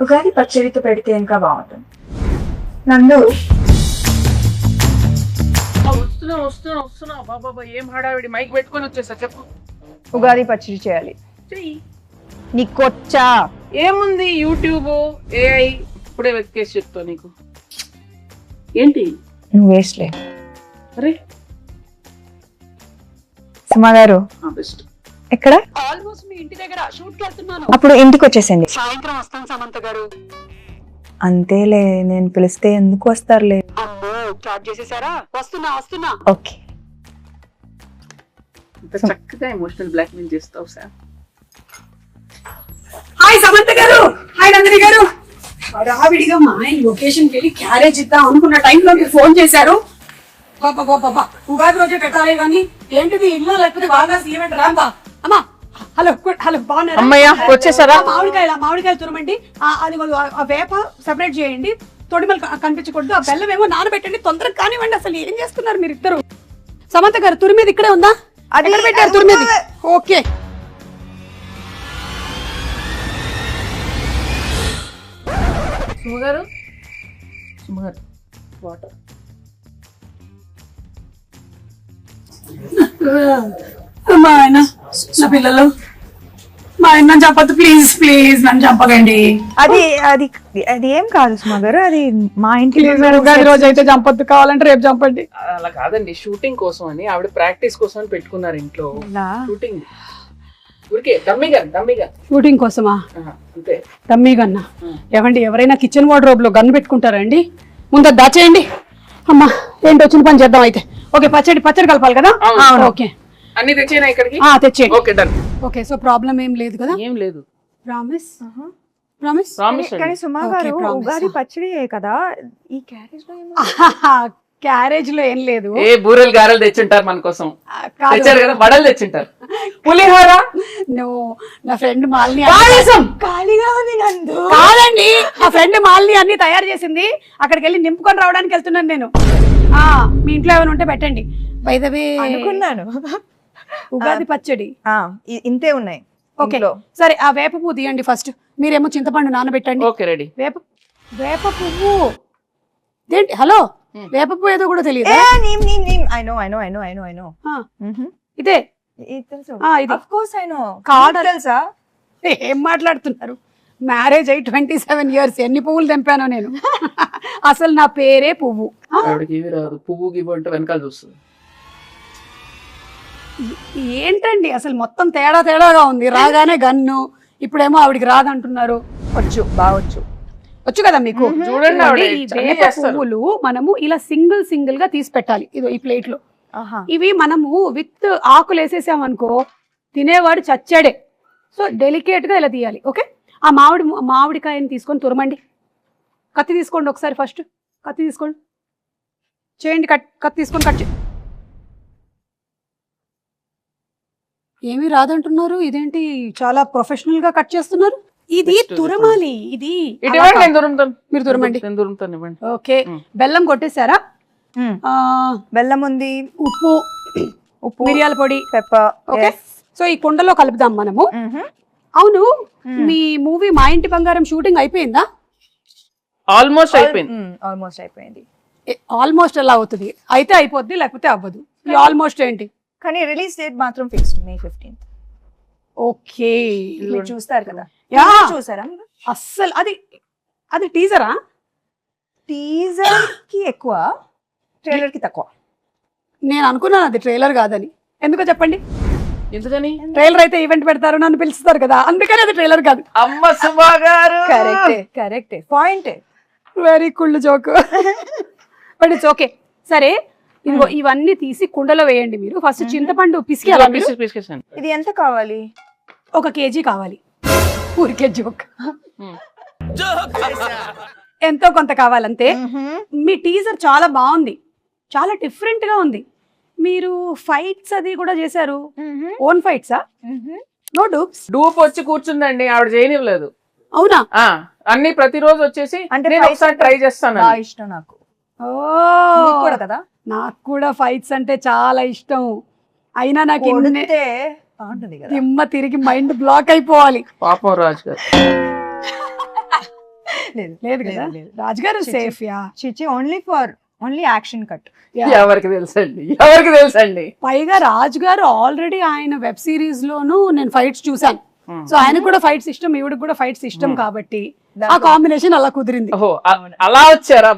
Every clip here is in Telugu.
ఉగాది పచ్చడితో పెడితే ఇంకా బాగుంటుంది. నందు వస్తున్నా బాబా ఏం హడావిడి, మైక్ పెట్టుకొని వచ్చేసా. చెప్పు. ఉగాది పచ్చడి చేయాలి. చెయ్యి. నీకొచ్చా? ఏముంది, యూట్యూబ్, ఏఐ ఇప్పుడే వెతికేసి చెప్తా నీకు. ఏంటి నువ్వు వేస్ట్లే. అరే సుమా గారు బెస్ట్. ఎక్కడ? ఆల్మోస్ట్ మీ ఇంటి దగ్గర షూట్ కి వెళ్తున్నాను. అప్పుడు ఇంటికి వచ్చేసింది. సాయంత్రం వస్తాను సమంత గారు. అంతేలే, నేను పిలిస్తే ఎందుకు వస్తారులే. అమ్మో స్టార్ట్ చేసేసారా? వస్తున్నా. ఓకే. ఇంత చక్కగా ఎమోషనల్ బ్లాక్ మెయిల్ చేస్తావు సార్. హాయ్ సమంత గారు, హాయ్ నందిని గారు. రావిడిగా మా ఆయన లొకేషన్ కి వెళ్ళి క్యారేజ్ ఇద్దాం అనుకున్న టైంలో మీరు ఫోన్ చేశారు. బాబా ఉగాది రోజే పెట్టాలి కానీ ఏంటిది ఇల్లు లేకపోతే బాగా ఈవెంట్ రాంబా. అమ్మా హలో బాగున్నారా? అమ్మయ్య వచ్చేసారా? మామిడికాయలు తురమండి. అది ఆ వేప సెపరేట్ చేయండి, తొడిమలు కనిపించకూడదు. ఆ బెల్లం ఏమో నానబెట్టండి, తొందరగా కానివ్వండి. అసలు ఏం చేస్తున్నారు మీరు ఇద్దరు? సమంత గారు తురిమేది ఇక్కడే ఉందా? అది పెట్టారు తురిమేది. Okay సుమగారు water. మా ఆయన నా పిల్లలు, మా ఆయన చంపద్దు ప్లీజ్ నన్ను చంపకండి. అది అది అది ఏం కాదు సుమా గారు, అది మా ఇంటి ఉగాది రోజు అయితే చంపద్దు, కావాలంటే రేపు చంపండి. అలా కాదండి, షూటింగ్ కోసం అని ఆవిడ ప్రాక్టీస్ కోసం అని పెట్టుకున్నారు ఇంట్లో. షూటింగ్ ఊరికే దమ్మిగా షూటింగ్ కోసమా? అంతే. తమ్మి గన్నా ఏమండి, ఎవరైనా కిచెన్ వార్డ్రోబ్ లో గన్ను పెట్టుకుంటారా అండి? ముందు దాచేయండి. అమ్మా ఏంటి వచ్చిన పని చేద్దాం అయితే. ఓకే పచ్చడి కలపాలి కదా? ఓకే అన్ని తెచ్చేనా ఇక్కడికి? తెచ్చేయండి. Okay done. Okay so problem ఏం లేదు కదా? ఏం లేదు. ప్రామిస్. కానీ సుమా గారు ఉగాది పచ్చడి కదా, ఈ క్యారేజ్ లో క్యారేజ్ లో ఏం లేదు. ఏ బూరెలు గారెలు తెచ్చుంటారు మన కోసం. తెచ్చారు కదా, వడలు తెచ్చుంటారు, పులిహోర. నా ఫ్రెండ్ మాలిని కాదండి, నా ఫ్రెండ్ మాలిని అన్ని తయారు చేసింది. అక్కడికి వెళ్ళి నింపుకొని రావడానికి వెళ్తున్నాను నేను. మీ ఇంట్లో ఏమైనా ఉంటే పెట్టండి. బై ద వే అనుకున్నాను ఉగాది పచ్చడి ఇంతే ఉన్నాయి. ఓకే సరే, ఆ వేప పువ్వు తీయండి ఫస్ట్. మీరేమో చింతపండు నానబెట్టండి. Okay ready. వేప పువ్వు ఏంటి? హలో, వేప పువ్వు ఏదో కూడా తెలియదు. ఇదే తెలుసా? ఏం మాట్లాడుతున్నారు? మ్యారేజ్ అయ్యి 27 years. ఎన్ని పువ్వులు తెంపానో నేను. అసలు నా పేరే పువ్వు. పువ్వు గివ్వు అంటే వెనకాల చూస్తుంది. ఏంటండి అసలు మొత్తం తేడాగా ఉంది. రాగానే గన్ను, ఇప్పుడేమో ఆవిడికి రాదంటున్నారు. వచ్చు కదా మీకు. చూడండి, ఈ వేప పువ్వులు మనము ఇలా సింగిల్ గా తీసి పెట్టాలి. ఇదో ఈ ప్లేట్ లో. ఇవి మనము విత్ ఆకులు వేసేసాం అనుకో, తినేవాడు చచ్చాడే. సో డెలికేట్ గా ఇలా తీయాలి. ఓకే, ఆ మామిడికాయని తీసుకొని తురమండి. కత్తి తీసుకోండి ఒకసారి. ఫస్ట్ కత్తి తీసుకోండి, చేయండి. కత్తి తీసుకొని కట్ చేయండి. ఏమీ రాదంటున్నారు, ఇదేంటి చాలా ప్రొఫెషనల్ గా కట్ చేస్తున్నారు? ఇది తురమాలి. ఇది మీరు తురమండి. ఓకే, బెల్లం కొట్టేశారా? బెల్లం ఉంది, ఉప్పు, మిరియాల పొడి, పెప్పర్. ఓకే, సో ఈ కుండలో కలుపుదాం మనము. అవును, మీ మూవీ మా ఇంటి బంగారం షూటింగ్ అయిపోయిందా? ఆల్మోస్ట్ అయిపోయింది. ఆల్మోస్ట్ ఎలా అవుతుంది? అయితే అయిపోద్ది, లేకపోతే అవ్వదు. ఆల్మోస్ట్ ఏంటి? కానీ రిలీజ్ డేట్ మాత్రం ఫిక్స్డ్ May 15th. ఓకే, మీరు చూస్తారు కదా? చూసారా? అస్సలు అది టీజరా? టీజర్ కి ఎక్కువ, ట్రైలర్ కి తక్కువ. నేను అనుకున్నాను అది ట్రైలర్ కాదని. ఎందుకో చెప్పండి. ఎందుకని? ట్రైలర్ అయితే ఈవెంట్ పెడతారు, నన్ను పిలుస్తారు కదా, అందుకని అది ట్రైలర్ కాదు. అమ్మ సుమా గారు, కరెక్టే point. Very cool joke. But it's okay. సరే, ఇదిగో ఇవన్నీ తీసి కుండలో వేయండి. మీరు ఫస్ట్ చింతపండు పిసికి. ఇది ఎంత కావాలి? 1 kg కావాలి. ఊరికే జోక్. ఎంతో కొంత కావాలంతే. మీ టీజర్ చాలా బాగుంది, చాలా డిఫరెంట్ గా ఉంది. మీరు ఫైట్స్ అది కూడా చేశారు. ఓన్ ఫైట్సా? No dupes? డూప్ వచ్చి కూర్చుందండి, ఆవిడ చేయనివ్వలేదు. అవునా? అన్ని ప్రతిరోజు వచ్చేసి అంటే ఒకసారి ట్రై చేస్తాను. ఇష్టం నాకు. కదా, నాకు కూడా ఫైట్స్ అంటే చాలా ఇష్టం. అయినా నాకు దిమ్మ తిరిగి మైండ్ బ్లాక్ అయిపోవాలి. పాపం రాజు గారు. లేదు కదా రాజుగారు సేఫ్ యా చిచి ఓన్లీ యాక్షన్ కట్. ఎవరికి తెలుసండి. పైగా రాజుగారు ఆల్రెడీ ఆయన వెబ్ సిరీస్ లోను నేను ఫైట్స్ చూసాను. సో ఆయన కూడా ఫైట్స్ ఇష్టం, ఈవిడకి కూడా ఫైట్స్ ఇష్టం కాబట్టి ఆ కాంబినేషన్ అలా కుదిరింది. ఓహో అలా వచ్చారా?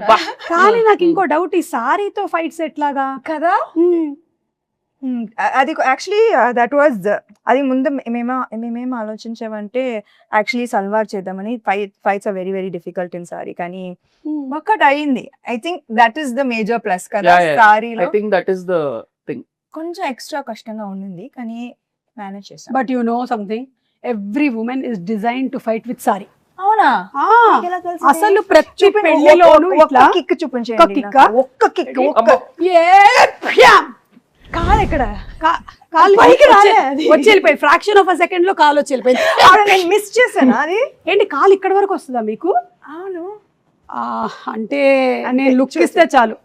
కానీ నాకు ఇంకో డౌట్, ఈ సారీతో ఫైట్స్ ఎట్లాగా కదా? అది యాక్చువల్లీ దట్ వాజ్ అది ముందు మేమేం ఆలోచించామంటే యాక్చువల్లీ సల్వార్ చేద్దామని. Fights are very very difficult in sari, కానీ వర్కౌట్ అయ్యింది. I think that is the major plus కదా సారీలో. I think that is the thing. కొంచెం ఎక్స్ట్రా కష్టంగా ఉండింది కానీ మేనేజ్ చేసాం. But you know something, every women is design to fight with sari. అవునా? అసలు ప్రతి పెళ్లిలోనూ ఇట్లా కిక్ చూపించండి. ఒక్క కిక్ కాలు ఎక్కడ? కాలు వచ్చి వెళ్ళిపోయింది. ఫ్రాక్షన్ ఆఫ్ అ సెకండ్ లో కాలు వచ్చి వెళ్ళిపోయింది. నేను మిస్ చేశాను. అది ఏంటి కాలు ఇక్కడ వరకు వస్తుందా మీకు? అవును. అంటే నేను లుక్ ఇస్తే చాలు.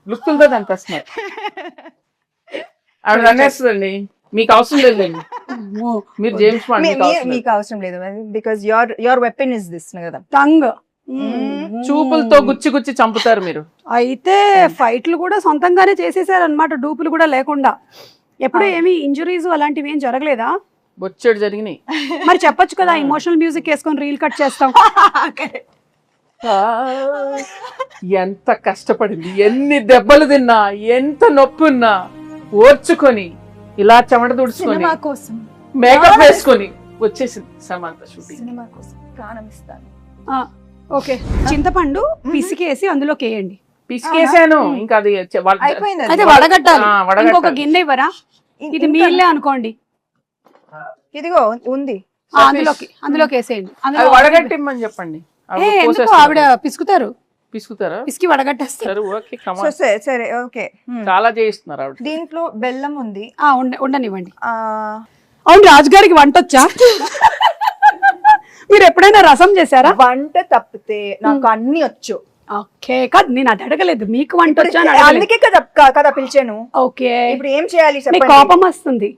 లుక్తో అనిపిస్తున్నారు. ఆవిడ అనేస్తుందండి, మీకు అవసరం లేదండి, మీరు జేమ్స్ బాండ్. మీకు అవసరం లేదు because your weapon is this కదా, టంగ్. చూపులతో గుచ్చి చంపుతారు మీరు. అయితే ఫైట్లు కూడా సొంతంగానే చేసేసారు అనమాట, డూపులు కూడా లేకుండా. ఎప్పుడు ఏమి ఇంజురీస్ అలాంటివి ఏం జరగలేదా? బొచ్చెడు జరిగినాయి. మరి చెప్పొచ్చు కదా, ఇమోషనల్ మ్యూజిక్ వేసుకొని రీల్ కట్ చేస్తాం. ఎంత కష్టపడింది, ఎన్ని దెబ్బలు తిన్నా, ఎంత నొప్పి ఉన్నా ఓర్చుకొని ఇలా చెమట తుడుచుకొని మేకప్ వేసుకొని వచ్చేసింది సమంత షూటింగ్. సినిమా కోసం ప్రాణం ఇస్తాను. ఓకే, చింతపండు పిసికేసి అందులోకి వేయండి. పిసికేసాను, ఇంకా అది అయితే వడగట్టాలి. ఇంకొక గిన్నె ఇవ్వరా? ఇది మీళ్ళే అనుకోండి. ఇదిగో ఉంది, అందులోకి వేసేయండి. వడగట్టిమ్మని చెప్పండి. ఆవిడ పిసుకుతారా? పిసికి వడగట్టేస్తారు. సరే ఓకే. చాలా చేయిస్తున్నారు ఆవిడ. దీంట్లో బెల్లం ఉంది, ఉండనివ్వండి. అవును, రాజుగారికి వంట వచ్చా? మీరు ఎప్పుడైనా రసం చేశారా? వంట తప్పితే నాకు అన్ని వచ్చు. ఓకే, కాదు నేను అది అడగలేదు, మీకు వంట వచ్చా? అందుకే కదా పిలిచాను. ఓకే, ఇప్పుడు ఏం చేయాలి? కోపం వస్తుంది.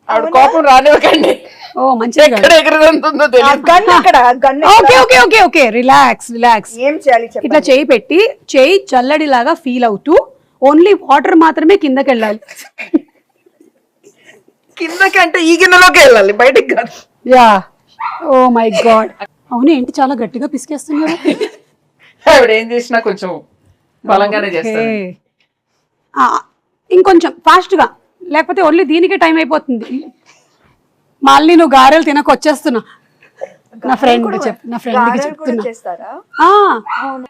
ఆవిడ కోపం రానివ్వకండి. ఓ మంచిగా రిలాక్స్. ఏం చేయాలి? ఇట్లా చేయి పెట్టి, చేయి చల్లడిలాగా ఫీల్ అవుతూ ఓన్లీ వాటర్ మాత్రమే కిందకి వెళ్ళాలి. కిందకి అంటే ఈ గిన్నెలోకి వెళ్ళాలి, బయటికి కాదు. Yeah, oh my God. అవును, ఏంటి చాలా గట్టిగా పిసికేస్తున్నారు? ఆవిడ ఏం చేసినా కొంచెం బలంగానే చేస్తారు. ఇంకొంచెం ఫాస్ట్ గా, లేకపోతే ఓన్లీ దీనికే టైం అయిపోతుంది. మళ్ళీ నువ్వు గారెలు తినక వచ్చేస్తున్నా. నా ఫ్రెండ్కి చెప్తున్నా.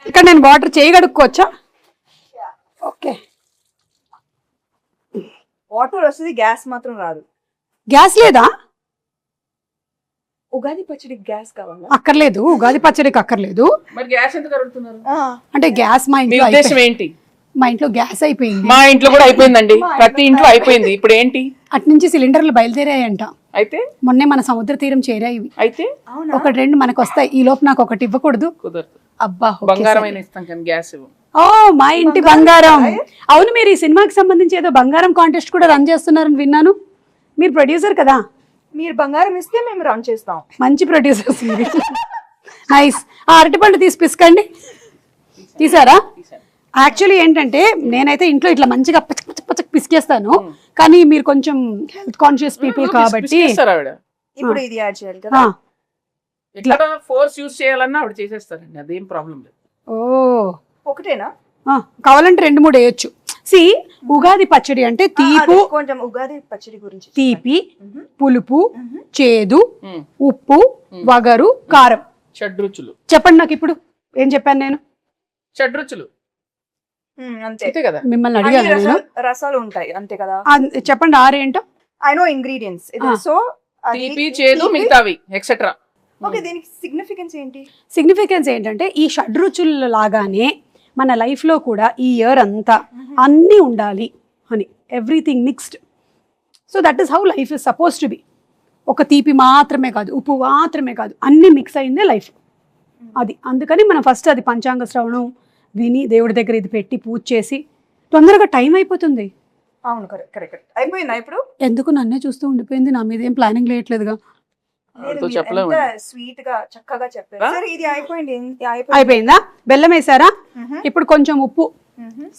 ఇక్కడ నేను వాటర్ చేయగడుక్కోవచ్చా? ఓకే, వాటర్ వస్తుంది, గ్యాస్ మాత్రం రాదు. గ్యాస్ లేదా? ఉగాది పచ్చడికి గ్యాస్ కావాలా? అక్కర్లేదు, ఉగాది పచ్చడికి అక్కర్లేదు. మరి గ్యాస్ ఎందుకు అడుగుతున్నారు? అంటే గ్యాస్ మా ఇంట్లో ఏంటి? మా ఇంట్లో గ్యాస్ అయిపోయింది. మా ఇంట్లో కూడా అయిపోయిందండి, ప్రతి ఇంట్లో అయిపోయింది. ఇప్పుడు ఏంటి? అటు నుంచి సిలిండర్లు బయలుదేరాయంట. అయితే మొన్నే మన సముద్ర తీరం చేరాయి. అయితే ఒకటి రెండు మనకు వస్తాయి. ఈ లోపు నాకు ఒకటి ఇవ్వకూడదు? కుదరదు. అబ్బా, బంగారం ఇస్తాం కానీ గ్యాస్ ఇవ్వం. ఓ మా ఇంటి బంగారం. అవును, మీరు ఈ సినిమాకి సంబంధించి ఏదో బంగారం కాంటెస్ట్ కూడా రన్ చేస్తున్నారని విన్నాను. మీరు ప్రొడ్యూసర్ కదా? మీరు బంగారం ఇస్తే మేము రన్ చేస్తాం. మంచి ప్రొడ్యూసర్స్. నైస్. అరటిపండు తీసి పిసకండి. తీసారా? యాక్చువల్లీ ఏంటంటే నేనైతే ఇంట్లో ఇట్లా మంచిగా పచ్చక్ పిసికేస్తాను, కానీ మీరు కొంచెం హెల్త్ కాన్షియస్ పీపుల్ కాబట్టి ఇప్పుడు ఇది యాడ్ చేయాలి కదా. ఇట్లా ఫోర్స్ యూస్ చేయాలన్నా ఆవిడ చేసేస్తారండి, అదేం ప్రాబ్లం లేదు. ఓ ఒకటేనా? కావాలంటే 2-3 వేయొచ్చు. సి ఉగాది పచ్చడి అంటే తీపు, కొంచెం ఉగాది పచ్చడి గురించి తీపి, పులుపు, చేదు, ఉప్పు, వగరు, కారం, షడ్రుచులు. చెప్పండి నాకు ఇప్పుడు ఏం చెప్పాను నేను? షడ్రుచులు అంతే కదా. మిమ్మల్ని అడిగాను. రసాలు ఉంటాయి అంతే కదా. చెప్పండి 6 ఏంటో. I know ingredients. సో తీపి, చేదు, మిగతావి ఎక్సెట్రా. ఓకే, దీనికి సిగ్నిఫికెన్స్ ఏంటి? సిగ్నిఫికెన్స్ ఏంటంటే ఈ షడ్రుచుల లాగానే మన లైఫ్ లో కూడా ఈ ఇయర్ అంతా అన్నీ ఉండాలి అని, everything mixed. So that is how life is suppose to be. ఒక తీపి మాత్రమే కాదు, ఉప్పు మాత్రమే కాదు, అన్ని మిక్స్ అయిందే లైఫ్. అది అందుకని మనం ఫస్ట్ అది పంచాంగ శ్రవణం విని దేవుడి దగ్గర ఇది పెట్టి పూజ చేసి తొందరగా టైం అయిపోతుంది. అవును, కరెక్ట్. అయిపోయిందా ఇప్పుడు? ఎందుకు నన్నే చూస్తూ ఉండిపోయింది? నా మీద ఏం ప్లానింగ్ లేయట్లేదుగా. వాళ్ళతో చెప్పలేము. స్వీట్ గా చక్కగా చెప్పారు. సరే ఇది అయిపోయింది. అయిపోయిందా? బెల్లం వేసారా? ఇప్పుడు కొంచెం ఉప్పు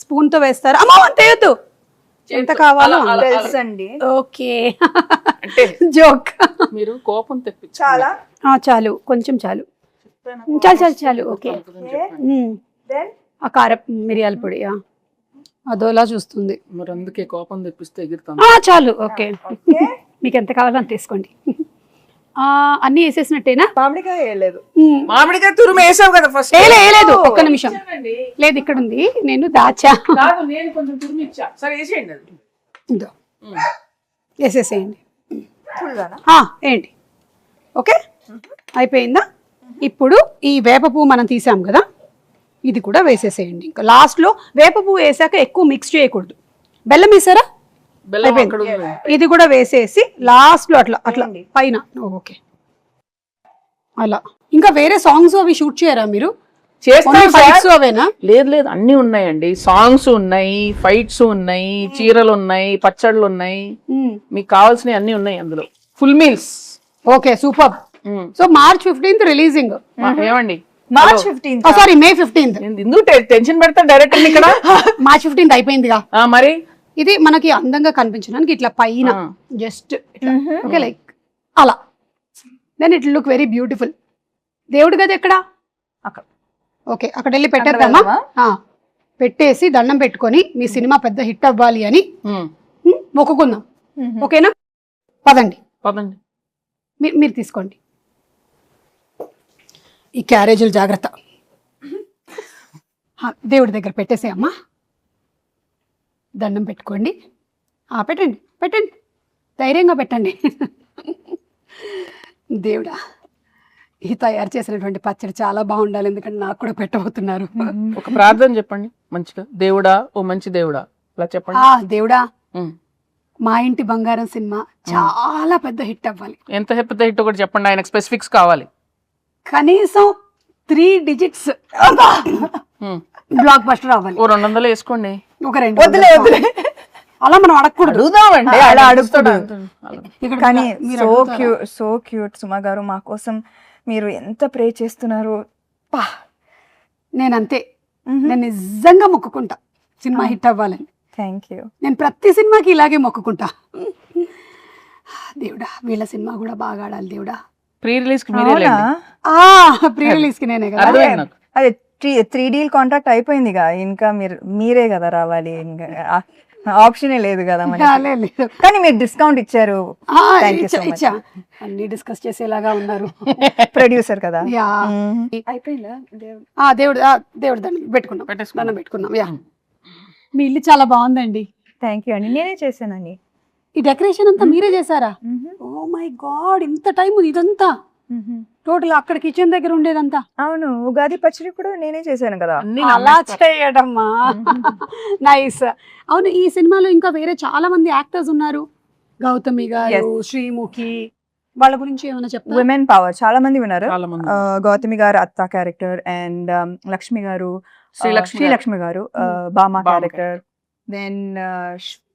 స్పూన్ తో వేస్తారా? అమ్మా అంత వేయద్దు, ఎంత కావాలో తెలుసండి. ఓకే అంటే జోక్. మీరు కోపం తెప్పించాలి. చాలా చాలు, కొంచెం చాలు, చాలు చాలు చాలు. ఓకే. ఆ కారం మిరియాల పొడి అదోలా చూస్తుంది. మరి అందుకే కోపం తెప్పిస్తే ఎగురుతాం. చాలు. ఓకే, మీకు ఎంత కావాలో అంత తీసుకోండి. అన్ని వేసేసినట్టేనా? మామిడికాయ వేయలేదు. మామిడికాయ తురుము వేసావు కదా ఫస్ట్. లేదు, ఒక్క నిమిషం. లేదు, ఇక్కడ ఉంది, నేను దాచా. నేను కొంచెం తురుము ఇచ్చా. సరే వేసేయండి అది. ఇదో వేసేసేయండి. ఫుల్గానా? ఏంటి? ఓకే, అయిపోయిందా? ఇప్పుడు ఈ వేప పువ్వు మనం తీసాం కదా, ఇది కూడా వేసేసేయండి. ఇంకా లాస్ట్ లో వేప పువ్వు వేసాక ఎక్కువ మిక్స్ చేయకూడదు. బెల్లం వేసారా? ఇది కూడా వేసేసి లాస్ట్ లో అట్లా అట్లా పైన. ఓకే, అలా. ఇంకా వేరే సాంగ్స్ అవి షూట్ చేయరా మీరు? అవేనా? లేదు లేదు, అన్ని ఉన్నాయండి. సాంగ్స్ ఉన్నాయి, ఫైట్స్ ఉన్నాయి, చీరలు ఉన్నాయి, పచ్చళ్ళు ఉన్నాయి, మీకు కావాల్సినవి అన్ని ఉన్నాయి అందులో. Full meals. Okay, super. So March 15th releasing. ఏమండి? March 15th. Sorry, May 15th. ఎందుకు టెన్షన్ పెడతా డైరెక్టర్ ఇక్కడ? March 15th అయిపోయిందిగా. మరి ఇది మనకి అందంగా కనిపించడానికి ఇట్లా పైన జస్ట్ ఓకే, లైక్ అలా. Then it look very beautiful. దేవుడి గది ఎక్కడ? అక్కడ. ఓకే, అక్కడ వెళ్ళి పెట్టేద్దామా? పెట్టేసి దండం పెట్టుకొని మీ సినిమా పెద్ద హిట్ అవ్వాలి అని మొక్కుకుందాం. ఓకేనా? పదండి పదండి. మీరు తీసుకోండి. ఈ క్యారేజీలు జాగ్రత్త. దేవుడి దగ్గర పెట్టేసే అమ్మా. దండం పెట్టుకోండి. పెట్టండి పెట్టండి, ధైర్యంగా పెట్టండి. దేవుడా, ఈ తయారు చేసినటువంటి పచ్చడి చాలా బాగుండాలి, ఎందుకంటే నాకు కూడా పెట్టబోతున్నారు. ఒక ప్రార్థన చెప్పండి మంచిగా. దేవుడా, ఓ మంచి దేవుడా, అలా చెప్పండి. దేవుడా, మా ఇంటి బంగారం సినిమా చాలా పెద్ద హిట్ అవ్వాలి. ఎంత పెద్ద హిట్ ఒకటి చెప్పండి, ఆయనకు స్పెసిఫిక్స్ కావాలి. కనీసం 3 digits బ్లాక్ బస్టర్ అవ్వాలి. ఓ 200 వేసుకోండి. ఒక 200 అలా మనం అడగకూడదు. అలా అడుగుతాడు. కానీ సో క్యూట్ సుమా గారు, మా కోసం మీరు ఎంత ప్రే చేస్తున్నారు. నేనంతే, నేను నిజంగా మొక్కుకుంటా సినిమా హిట్ అవ్వాలని. Thank you. నేను ప్రతి సినిమాకి ఇలాగే మొక్కుకుంటా. దేవుడా, వీళ్ళ సినిమా కూడా బాగా ఆడాలి దేవుడా. ప్రీ రిలీజ్ కి మీరే లేండి. ప్రీ రిలీజ్ కి నేనే కదా. అదే 3D కాంట్రాక్ట్ అయిపోయింది కదా, ఇంకా మీరే కదా రావాలి, ఇంకా ఆప్షనే లేదు కదా. కానీ మీరు డిస్కౌంట్ ఇచ్చారు. అన్ని డిస్కస్ చేసేలాగా ఉన్నారు. ప్రొడ్యూసర్ కదా. అయిపోయిందా? దేవుడు దండం పెట్టుకున్నాం. మీ ఇల్లు చాలా బాగుందండి. థ్యాంక్ యూ అండి, నేనే చేశానండి. ఈ డెకరేషన్ అంతా మీరే చేశారా? ఓ మై గాడ్, ఇంత టైం ఇదంతా టోటల్ అక్కడ కిచెన్ దగ్గర ఉండేదంతా? అవును, ఉగాది పచ్చడి కూడా నేనే చేశాను కదా. అలా చేయడమ్మా, నైస్. అవును, ఈ సినిమాలో ఇంకా వేరే చాలా మంది యాక్టర్స్ ఉన్నారు. గౌతమి గారు, శ్రీముఖి, వాళ్ళ గురించి ఏమైనా చెప్తారా? విమెన్ పవర్ చాలా మంది ఉన్నారు. గౌతమి గారు అత్త క్యారెక్టర్, అండ్ లక్ష్మి గారు, శ్రీలక్ష్మి గారు బామా క్యారెక్టర్, దెన్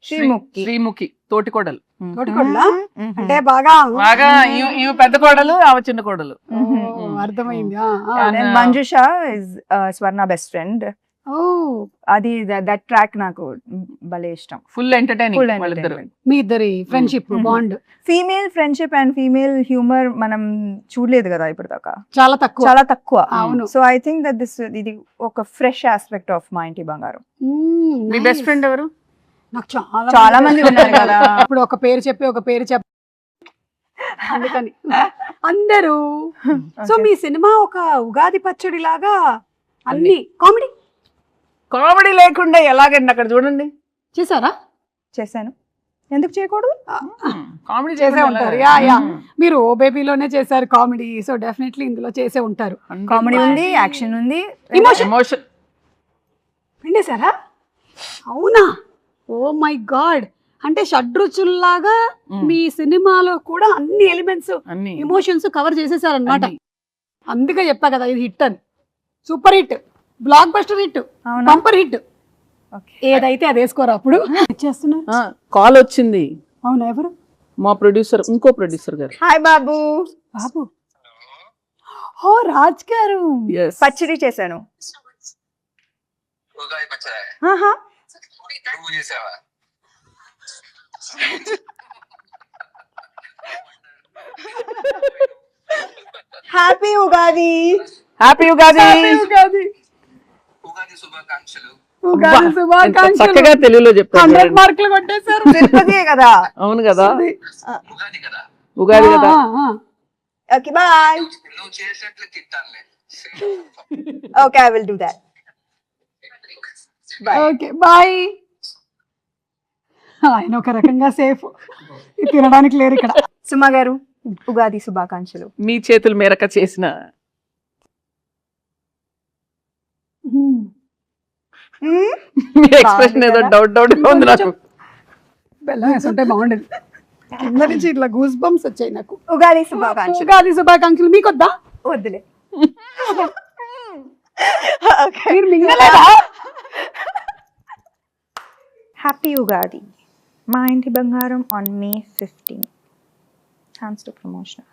శ్రీముఖి తోటికోడలు. అంటే బాగా ఈమె పెద్ద కోడలు, ఆమె చిన్న కోడలు. అర్థమైంది. Manjusha is Swarna best friend. అది దట్ ట్రాక్ నాకు భలే ఇష్టం. Full entertaining. మీ ఇద్దరి friendship bond, female friendship and female humour మనం చూడలేదు కదా ఇప్పుడు దాకా, చాలా తక్కువ. అవును. సో ఐ థింక్ దట్ ఇది ఒక ఫ్రెష్ ఆస్పెక్ట్ ఆఫ్ మా ఇంటి బంగారం. మీ బెస్ట్ ఫ్రెండ్ ఎవరు? నాకు చాలా మంది ఉన్నారు కదా. ఇప్పుడు ఒక పేరు చెప్పి అందుకని అందరూ. సో మీ సినిమా ఒక ఉగాది పచ్చడి లాగా అన్ని కామెడీ లేకుండా ఎలాగండి? అక్కడ చూడండి. చేశారా? చేశాను, ఎందుకు చేయకూడదు? కామెడీ చేసే ఉంటారు. మీరు ఓ బేబీలోనే చేశారు కామెడీ, సో డెఫినెట్లీ ఇందులో చేసే ఉంటారు. కామెడీ ఉంది, యాక్షన్ ఉంది, ఎమోషన్ పిండేశారా? అవునా? ఓ మై గాడ్, అంటే షడ్రుచుల్లాగా మీ సినిమాలో కూడా అన్ని ఎలిమెంట్స్, ఎమోషన్స్ కవర్ చేసేసారనమాట. అందుకే చెప్పా కదా ఇది హిట్ అని. Super hit, block buster hit, bumper hit. ఏదైతే అది వేసుకోరా అప్పుడు. కాల్ వచ్చింది. అవునా? ఎవరు? మా ప్రొడ్యూసర్, ఇంకో ప్రొడ్యూసర్ గారు. హాయ్ బాబు. బాబు ఓ రాజ్ గారు Yes. పచ్చడి చేశాను. ఉగాది పచ్చడి ఆహా. నువ్వు చేసావా? హ్యాపీ ఉగాది. హ్యాపీ ఉగాది. ఉగాది ఉగాది శుభాకాంక్షలు. ఉగాది ఎంత శుభాకాంక్షలు. చక్కగా తెలుగులో చెప్పారు 100 చూడండి. మార్కులు కొట్టేశారు. తిరుపతి కదా. అవును కదా, ఉగాది కదా, ఉగాది కదా. Okay bye. నువ్వు చేసేట్లు తిట్టానులే. Okay I will do that. Bye. Okay bye. ఆయన ఒక రకంగా సేఫ్, తినడానికి లేరు ఇక్కడ. సుమ గారు ఉగాది శుభాకాంక్షలు. మీ చేతుల మేరక చేసిన మీ ఎక్స్ప్రెషన్ ఏదో డౌట్ ఉంది నాకు. బెల్లం వేసుంటే బాగుండేది. కింద నుంచి ఇట్లా గూస్ బంప్స్ వచ్చాయి నాకు. ఉగాది శుభాకాంక్షలు. ఉగాది శుభాకాంక్షలు. మీకు వద్దా? వద్దులే. మీరు మింగలేదా? హ్యాపీ ఉగాది. మా ఇంటి బంగారం on May 15. Thanks to promotion.